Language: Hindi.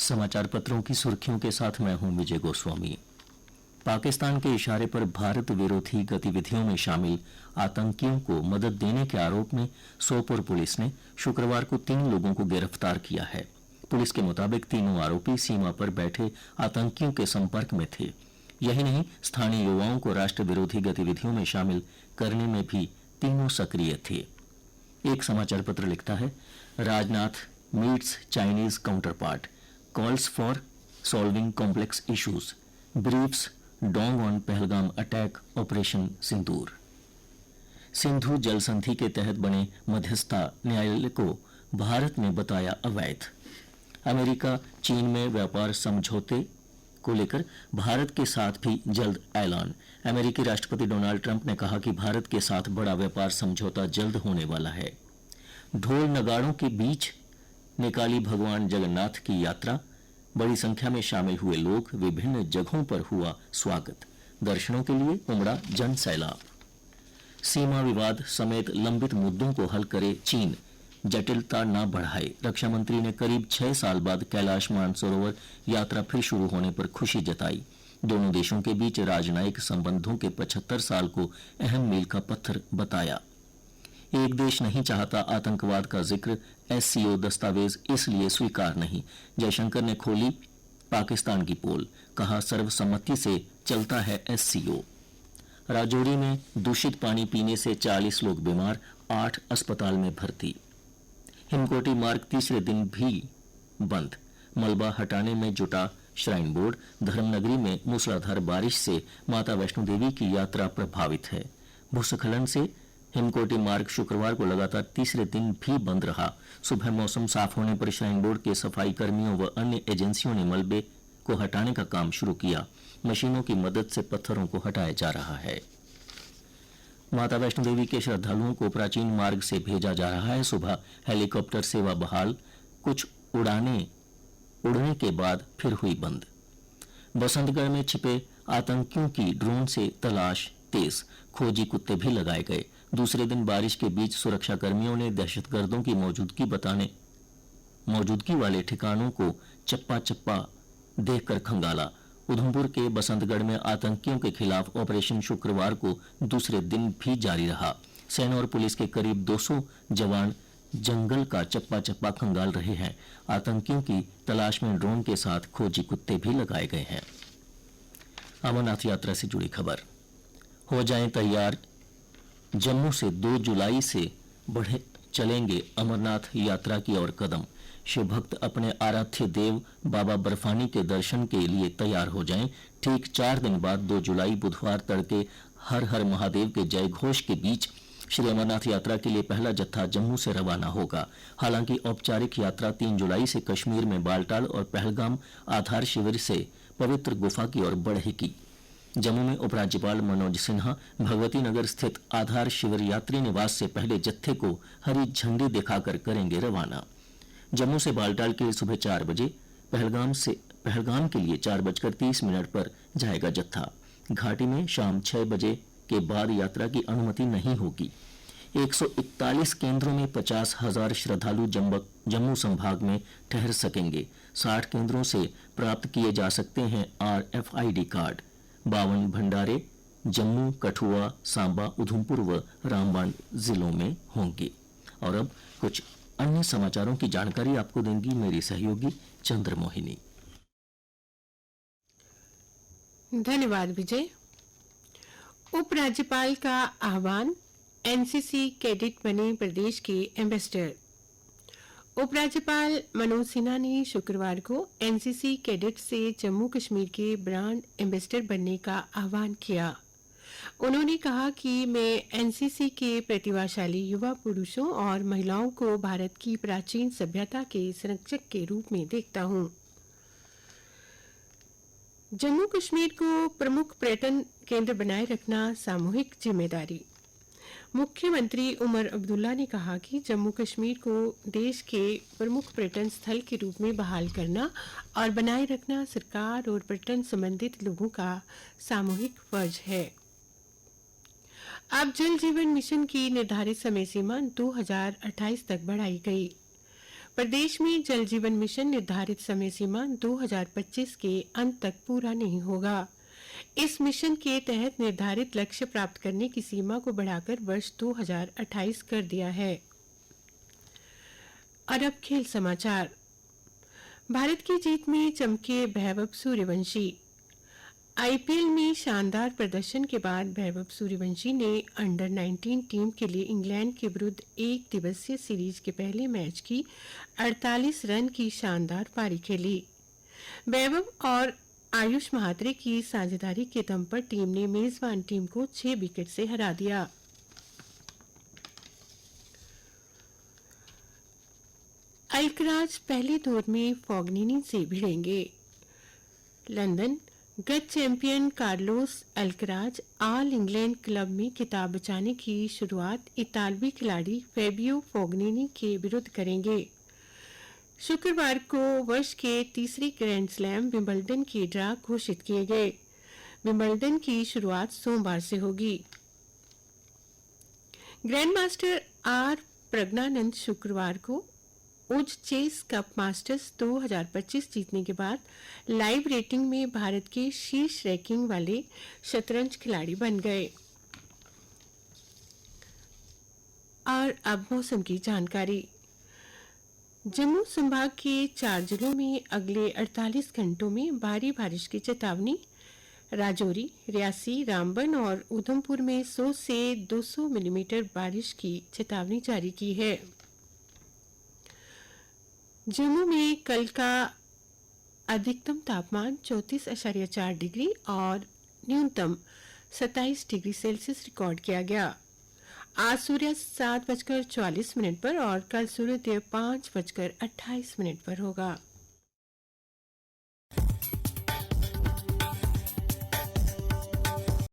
समाचार पत्रों की सुर्खियों के साथ मैं हूं विजय गोस्वामी। पाकिस्तान के इशारे पर भारत विरोधी गतिविधियों में शामिल आतंकियों को मदद देने के आरोप में सोपोर पुलिस ने शुक्रवार को 3 लोगों को गिरफ्तार किया है। पुलिस के मुताबिक तीनों आरोपी सीमा पर बैठे आतंकियों के संपर्क में थे। यही नहीं, स्थानीय युवाओं को राष्ट्र विरोधी गतिविधियों में शामिल करने में भी तीनों सक्रिय थे। एक समाचार पत्र लिखता है, Rajnath meets Chinese counterpart, calls for solving complex issues, briefs Dong on Pahalgam attack operation Sindoor. Sindhu जल संधि के तहत बने मध्यस्थता न्यायालय को भारत ने बताया अवैध। अमेरिका चीन में व्यापार समझौते को लेकर भारत के साथ भी जल्द ऐलान। अमेरिकी राष्ट्रपति डोनाल्ड ट्रंप ने कहा कि भारत के साथ बड़ा व्यापार समझौता जल्द होने वाला है। ढोल नगाड़ों के बीच निकाली भगवान जगन्नाथ की यात्रा, बड़ी संख्या में शामिल हुए लोग, विभिन्न जगहों पर हुआ स्वागत, दर्शनों के लिए उमड़ा जन सैलाब। सीमा विवाद समेत लंबित मुद्दों को हल करे चीन, जटिलता न बढ़ाए। रक्षा मंत्री ने करीब 6 साल बाद कैलाश मानसरोवर यात्रा फिर शुरू होने पर खुशी जताई। दोनों देशों के बीच राजनयिक संबंधों के 75 साल को अहम मील का पत्थर बताया। एक देश नहीं चाहता आतंकवाद का जिक्र, एससीओ दस्तावेज इसलिए स्वीकार नहीं। जयशंकर ने खोली पाकिस्तान की पोल, कहा सर्वसम्मति से चलता है एससीओ। राजौरी में दूषित पानी पीने से 40 लोग बीमार, 8 अस्पताल में भर्ती। हिमकोटी मार्ग तीसरे दिन भी बंद, मलबा हटाने में जुटा श्राइन बोर्ड। धर्मनगरी में मूसलाधार बारिश से माता वैष्णो देवी की यात्रा प्रभावित है। भूस्खलन से हिमकोटी मार्ग शुक्रवार को लगातार तीसरे दिन भी बंद रहा। सुबह मौसम साफ होने पर श्राइन बोर्ड के सफाई कर्मियों व अन्य एजेंसियों ने मलबे को हटाने का काम शुरू किया। मशीनों की मदद से पत्थरों को हटाया जा रहा है। माता वैष्णो देवी के श्रद्धालुओं को प्राचीन मार्ग से भेजा जा रहा है। सुबह हेलीकॉप्टर सेवा बहाल, कुछ उड़ने के बाद फिर हुई बंद। बसंतगढ़ में छिपे आतंकियों की ड्रोन से तलाश तेज, खोजी कुत्ते भी लगाए गए। दूसरे दिन बारिश के बीच सुरक्षा कर्मियों ने दहशतगर्दों की मौजूदगी वाले ठिकानों को चप्पा चप्पा देखकर खंगाला। उधमपुर के बसंतगढ़ में आतंकियों के खिलाफ ऑपरेशन शुक्रवार को दूसरे दिन भी जारी रहा। सेना और पुलिस के करीब 200 जवान जंगल का चप्पा चप्पा खंगाल रहे हैं। आतंकियों की तलाश में ड्रोन के साथ खोजी कुत्ते भी लगाए गए हैं। अमरनाथ यात्रा से जुड़ी खबर, हो जाएं तैयार, जम्मू से 2 जुलाई से बढ़े चलेंगे अमरनाथ यात्रा की और कदम। शिव भक्त अपने आराध्य देव बाबा बर्फानी के दर्शन के लिए तैयार हो जाएं। ठीक 4 दिन बाद 2 जुलाई बुधवार तड़के हर हर महादेव के जय घोष के बीच श्री अमरनाथ यात्रा के लिए पहला जत्था जम्मू से रवाना होगा। हालांकि औपचारिक यात्रा 3 जुलाई से कश्मीर में बालटाल और पहलगाम आधार शिविर से पवित्र गुफा की ओर बढ़ेगी। जम्मू में उपराज्यपाल मनोज सिन्हा भगवती नगर स्थित आधार शिविर यात्री निवास से पहले जत्थे को हरी झंडी दिखाकर करेंगे रवाना। जम्मू से बालटाल के लिए सुबह 4 बजे, पहलगाम के लिए 4:30 पर जाएगा जत्था। घाटी में शाम 6 बजे के बाद यात्रा की अनुमति नहीं होगी। 141 केंद्रों में 50,000 श्रद्धालु जम्मू संभाग में ठहर सकेंगे। 60 केंद्रों से प्राप्त किए जा सकते हैं RFID कार्ड। 52 भंडारे जम्मू, कठुआ, सांबा, उधमपुर व रामबन जिलों में होंगे। और अब कुछ अन्य समाचारों की जानकारी आपको देंगी मेरी सहयोगी चंद्रमोहिनी। धन्यवाद विजय। उपराज्यपाल का आह्वान, एनसीसी कैडेट बने प्रदेश के एम्बेसडर। उपराज्यपाल मनोज सिन्हा ने शुक्रवार को एनसीसी कैडेट से जम्मू कश्मीर के ब्रांड एम्बेसडर बनने का आह्वान किया। उन्होंने कहा कि मैं एनसीसी के प्रतिभाशाली युवा पुरुषों और महिलाओं को भारत की प्राचीन सभ्यता के संरक्षक के रूप में देखता हूं। जम्मू कश्मीर को प्रमुख पर्यटन केंद्र बनाए रखना सामूहिक जिम्मेदारी। मुख्यमंत्री उमर अब्दुल्ला ने कहा कि जम्मू कश्मीर को देश के प्रमुख पर्यटन स्थल के रूप में बहाल करना और बनाए रखना सरकार और पर्यटन संबंधित लोगों का सामूहिक फर्ज है। अब जल जीवन मिशन की निर्धारित समय सीमा 2028 तक बढ़ाई गई। प्रदेश में जल जीवन मिशन निर्धारित समय सीमा 2025 के अंत तक पूरा नहीं होगा। इस मिशन के तहत निर्धारित लक्ष्य प्राप्त करने की सीमा को बढ़ाकर वर्ष 2028 कर दिया है। और अब खेल समाचार। भारत की जीत में चमके वैभव सूर्यवंशी। आईपीएल में शानदार प्रदर्शन के बाद वैभव सूर्यवंशी ने अंडर 19 टीम के लिए इंग्लैंड के विरुद्ध एक दिवसीय सीरीज के पहले मैच की 48 रन की शानदार पारी खेली। वैभव और आयुष महात्रे की साझेदारी के दम पर टीम ने मेजबान टीम को 6 विकेट से हरा दिया। अल्कराज पहले दौर में फोगनिनी से भिड़ेंगे। लंदन। गत champion Carlos Alcaraz all England club में खिताब बचाने की शुरुआत इतालवी खिलाड़ी फेबियो फोगनिनी के विरुद्ध करेंगे। शुक्रवार को वर्ष के तीसरे ग्रैंड स्लैम विंबलडन के ड्रा घोषित किए गए। विंबलडन की शुरुआत सोमवार से होगी। ग्रैंड मास्टर आर प्रज्ञानंद शुक्रवार को उज चेस कप मास्टर्स 2025 जीतने के बाद लाइव रेटिंग में भारत के शीर्ष रैंकिंग वाले शतरंज खिलाड़ी बन गए। और अब मौसम की जानकारी। जम्मू संभाग के 4 जिलों में अगले 48 घंटों में भारी बारिश की चेतावनी। राजौरी, रियासी, रामबन और उधमपुर में 100 से 200 मिलीमीटर बारिश की चेतावनी जारी की है। जम्मू में कल का अधिकतम तापमान 34.4 डिग्री और न्यूनतम 27 डिग्री सेल्सियस रिकॉर्ड किया गया। आज सूर्य 7:44 पर और कल सूर्योदय 5:28 पर होगा।